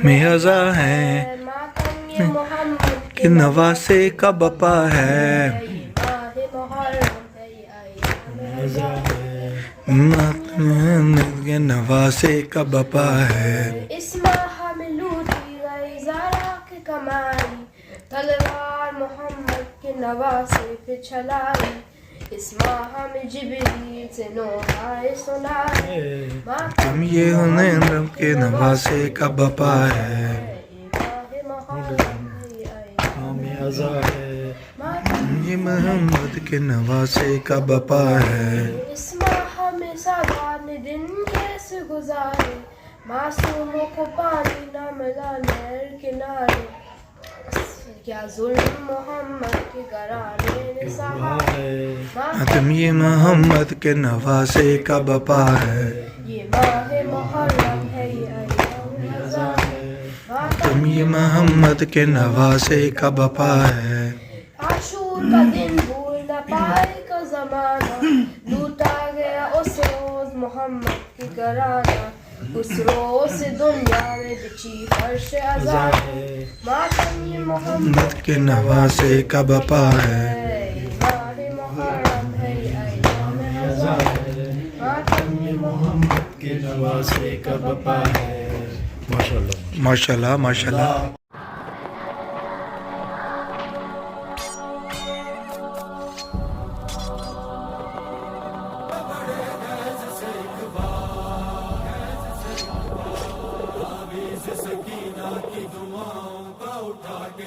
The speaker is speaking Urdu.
میں ازا ہے کہ نواسے کا بپا ہے کہ نواسے کا بپا ہے اس ماہ میں لوٹی گئی زارا کی کمائی تلوار محمد کے نواسے پہ چلائی اس ماہ میں جبریل سے نوحہ سنائی تم یہ ہنر رب کے نواسے کا بپا ہے یہ محمد کے نواسے کا بپا ہے اس ماہ میں سادات نے دن کیسے گزارے معصوموں کو پانی نہ ملا نہر کنارے کیا ظلم محمد کے گھرانے نے سہا تم یہ محمد کے نواسے کا بپا ہے یہ ماہ محرم ہے یہ ایام رضا ہے تم یہ محمد کے نواسے کا بپا ہے عاشور کا دن بھول نہ پائے کا زمانہ لوٹا گیا اس روز محمد کی گھرانہ اس روز سے دنیا میں بچی فرش آزاد ماتم یہ محمد کے نواسے کا بپا ہے ماہ محرم ہے یہ ایام رضا ہے ماتم یہ محمد کے نواسے کا بپا ہے ماشاءاللہ ماشاءاللہ ماشاءاللہ